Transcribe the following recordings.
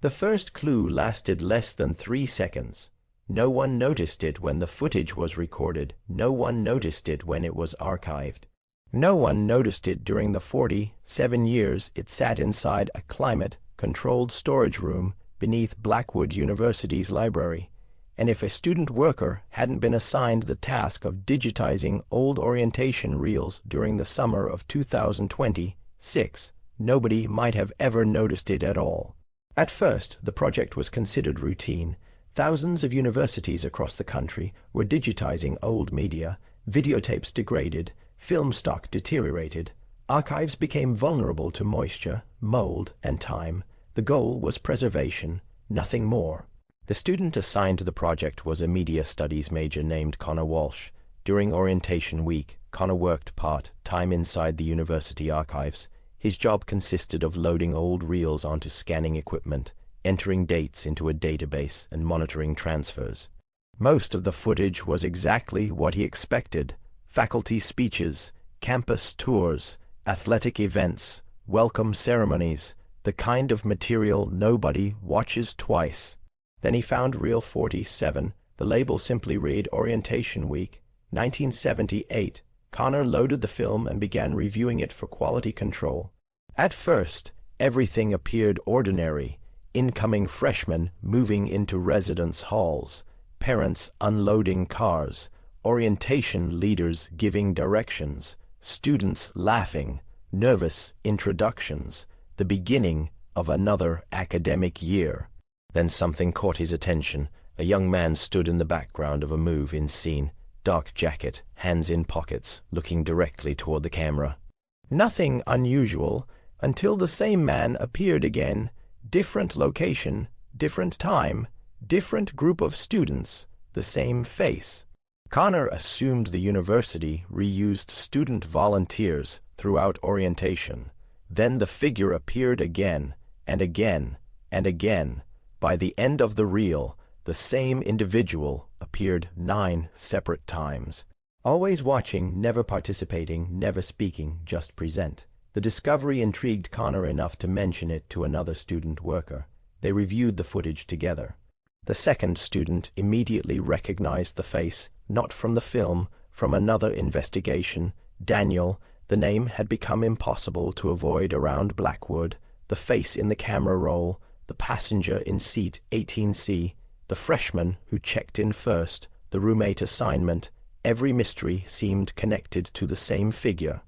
The first clue lasted less than 3 seconds. No one noticed it when the footage was recorded. No one noticed it when it was archived. No one noticed it during the 47 years it sat inside a climate-controlled storage room beneath Blackwood University's library. And if a student worker hadn't been assigned the task of digitizing old orientation reels during the summer of 2026, nobody might have ever noticed it at all. At first, the project was considered routine. Thousands of universities across the country were digitizing old media, videotapes degraded, film stock deteriorated, archives became vulnerable to moisture, mold, and time. The goal was preservation, nothing more. The student assigned to the project was a media studies major named Connor Walsh. During orientation week, Connor worked part-time inside the university archives. His job consisted of loading old reels onto scanning equipment, entering dates into a database, and monitoring transfers. Most of the footage was exactly what he expected: faculty speeches, campus tours, athletic events, welcome ceremonies, the kind of material nobody watches twice. Then he found reel 47. The label simply read Orientation Week, 1978. Connor loaded the film and began reviewing it for quality control. At first, everything appeared ordinary. Incoming freshmen moving into residence halls, parents unloading cars, orientation leaders giving directions, students laughing, nervous introductions, the beginning of another academic year. Then something caught his attention. A young man stood in the background of a move-in scene, dark jacket, hands in pockets, looking directly toward the camera. Nothing unusual, until the same man appeared again. Different location, different time, different group of students, the same face. Connor assumed the university reused student volunteers throughout orientation. Then the figure appeared again, and again, and again. By the end of the reel, the same individual appeared 9 separate times. Always watching, never participating, never speaking, just present. The discovery intrigued Connor enough to mention it to another student worker. They reviewed the footage together. The second student immediately recognized the face, not from the film, from another investigation. Daniel. The name had become impossible to avoid around Blackwood. The face in the camera roll, the passenger in seat 18C, the freshman who checked in first, the roommate assignment. Every mystery seemed connected to the same figure.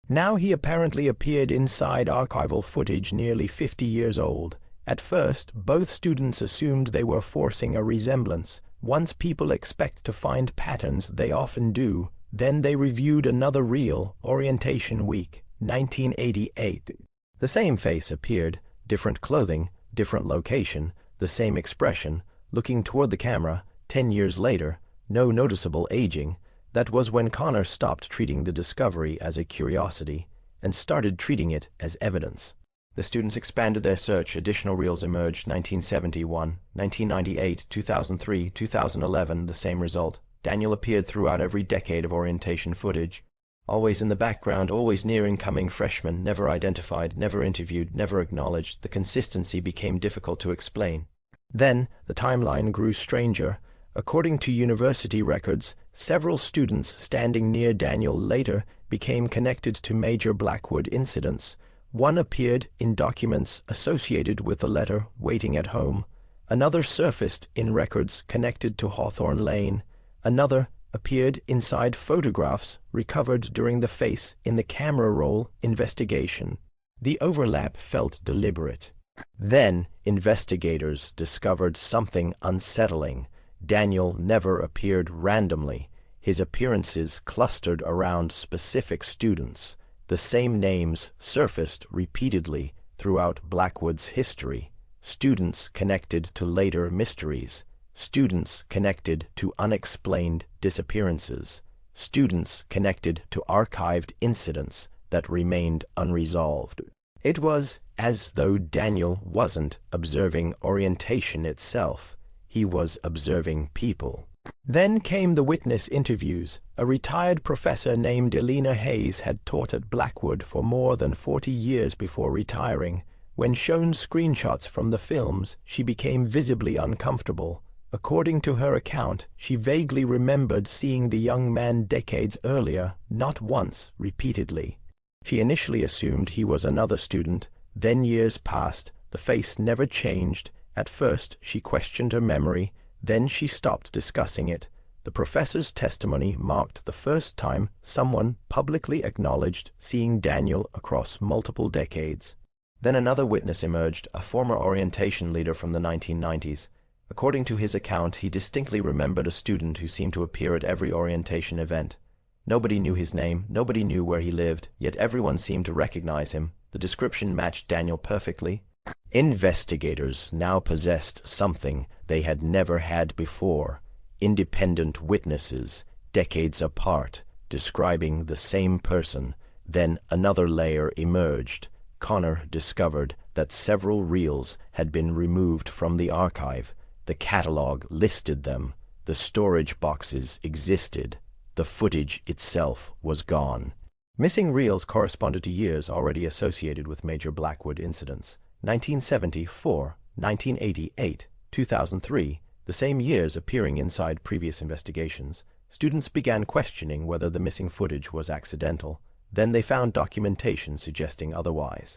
Now he apparently appeared inside archival footage nearly 50 years old. At first, both students assumed they were forcing a resemblance. Once people expect to find patterns, they often do. Then they reviewed another reel, Orientation Week, 1988. The same face appeared, different clothing, different location, the same expression, looking toward the camera. 10 years later, no noticeable aging. That was when Connor stopped treating the discovery as a curiosity and started treating it as evidence. The students expanded their search. Additional reels emerged: 1971, 1998, 2003, 2011, the same result. Daniel appeared throughout every decade of orientation footage. Always in the background, always near incoming freshmen, never identified, never interviewed, never acknowledged. The consistency became difficult to explain. Then, the timeline grew stranger. According to university records, several students standing near Daniel later became connected to major Blackwood incidents. One appeared in documents associated with the letter Waiting at Home. Another surfaced in records connected to Hawthorne Lane. Another appeared inside photographs recovered during the face in the camera roll investigation. The overlap felt deliberate. Then investigators discovered something unsettling. Daniel never appeared randomly. His appearances clustered around specific students. The same names surfaced repeatedly throughout Blackwood's history. Students connected to later mysteries. Students connected to unexplained disappearances. Students connected to archived incidents that remained unresolved. It was as though Daniel wasn't observing orientation itself. He was observing people. Then came the witness interviews. A retired professor named Elena Hayes had taught at Blackwood for more than 40 years before retiring. When shown screenshots from the films, she became visibly uncomfortable. According to her account, she vaguely remembered seeing the young man decades earlier, not once, repeatedly. She initially assumed he was another student. Then years passed. The face never changed. At first, she questioned her memory. Then she stopped discussing it. The professor's testimony marked the first time someone publicly acknowledged seeing Daniel across multiple decades. Then another witness emerged, a former orientation leader from the 1990s. According to his account, he distinctly remembered a student who seemed to appear at every orientation event. Nobody knew his name, nobody knew where he lived, yet everyone seemed to recognize him. The description matched Daniel perfectly. Investigators now possessed something they had never had before. Independent witnesses, decades apart, describing the same person. Then another layer emerged. Connor discovered that several reels had been removed from the archive. The catalog listed them. The storage boxes existed. The footage itself was gone. Missing reels corresponded to years already associated with major Blackwood incidents. 1974, 1988, 2003, the same years appearing inside previous investigations. Students began questioning whether the missing footage was accidental. Then they found documentation suggesting otherwise.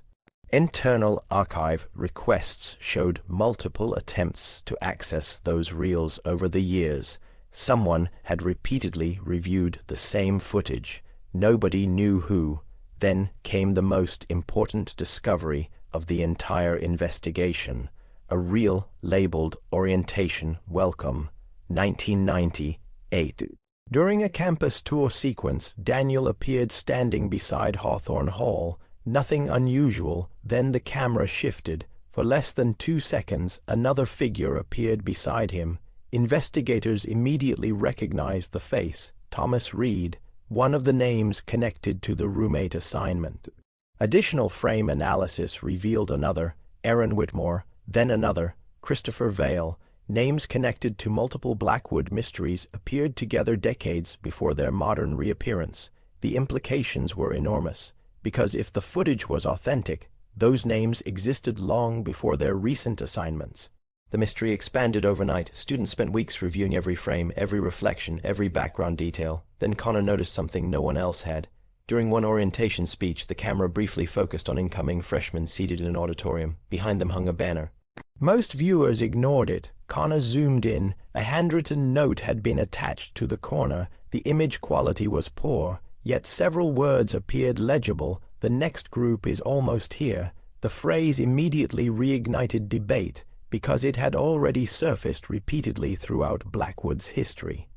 Internal archive requests showed multiple attempts to access those reels over the years. Someone had repeatedly reviewed the same footage. Nobody knew who. Then came the most important discovery of the entire investigation. A reel labeled Orientation Welcome, 1998. During a campus tour sequence, Daniel appeared standing beside Hawthorne Hall. Nothing unusual. Then the camera shifted. For less than 2 seconds, another figure appeared beside him. Investigators immediately recognized the face, Thomas Reed, one of the names connected to the roommate assignment. Additional frame analysis revealed another, Aaron Whitmore, then another, Christopher Vale. Names connected to multiple Blackwood mysteries appeared together decades before their modern reappearance. The implications were enormous, because if the footage was authentic, those names existed long before their recent assignments. The mystery expanded overnight. Students spent weeks reviewing every frame, every reflection, every background detail. Then Connor noticed something no one else had. During one orientation speech, the camera briefly focused on incoming freshmen seated in an auditorium. Behind them hung a banner. Most viewers ignored it. Connor zoomed in. A handwritten note had been attached to the corner. The image quality was poor, yet several words appeared legible. The next group is almost here. The phrase immediately reignited debate, because it had already surfaced repeatedly throughout Blackwood's history.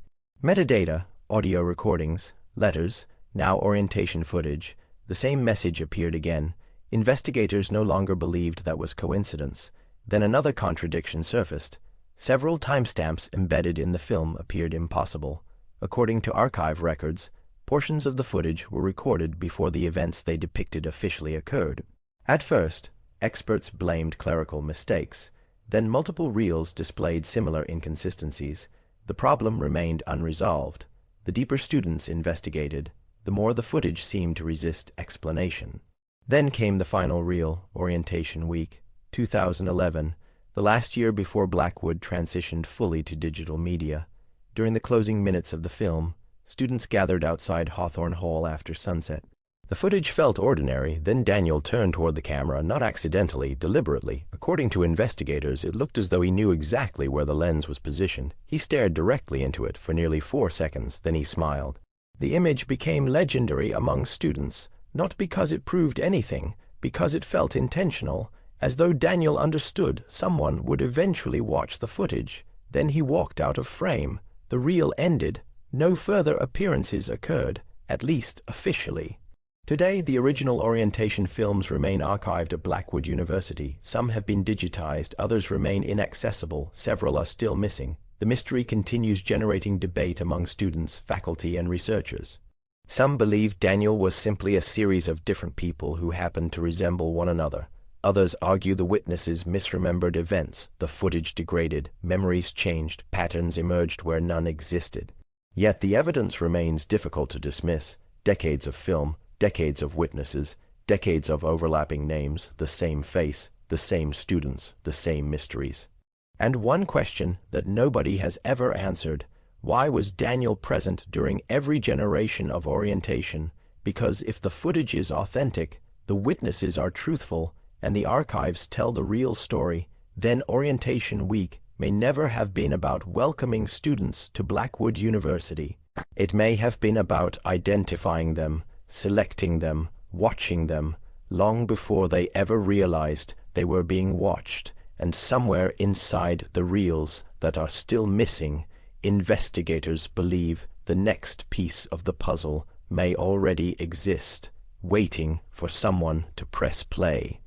Metadata, audio recordings, letters, now orientation footage. The same message appeared again. Investigators no longer believed that was coincidence. Then another contradiction surfaced. Several timestamps embedded in the film appeared impossible. According to archive records, portions of the footage were recorded before the events they depicted officially occurred. At first, experts blamed clerical mistakes. Then multiple reels displayed similar inconsistencies. The problem remained unresolved. The deeper students investigated, the more the footage seemed to resist explanation. Then came the final reel, Orientation Week, 2011, the last year before Blackwood transitioned fully to digital media. During the closing minutes of the film, students gathered outside Hawthorne Hall after sunset. The footage felt ordinary. Then Daniel turned toward the camera, not accidentally, deliberately. According to investigators, it looked as though he knew exactly where the lens was positioned. He stared directly into it for nearly 4 seconds, then he smiled. The image became legendary among students, not because it proved anything, because it felt intentional, as though Daniel understood someone would eventually watch the footage. Then he walked out of frame. The reel ended. No further appearances occurred, at least officially. Today, the original orientation films remain archived at Blackwood University. Some have been digitized, others remain inaccessible, several are still missing. The mystery continues generating debate among students, faculty, and researchers. Some believe Daniel was simply a series of different people who happened to resemble one another. Others argue the witnesses misremembered events, the footage degraded, memories changed, patterns emerged where none existed. Yet the evidence remains difficult to dismiss. Decades of film, decades of witnesses, decades of overlapping names, the same face. the same students, the same mysteries. And one question that nobody has ever answered: why was Daniel present during every generation of orientation? Because if the footage is authentic, the witnesses are truthful, and the archives tell the real story, then Orientation Week may never have been about welcoming students to Blackwood University. It may have been about identifying them, selecting them, watching them, long before they ever realized they were being watched, and somewhere inside the reels that are still missing, investigators believe the next piece of the puzzle may already exist, waiting for someone to press play.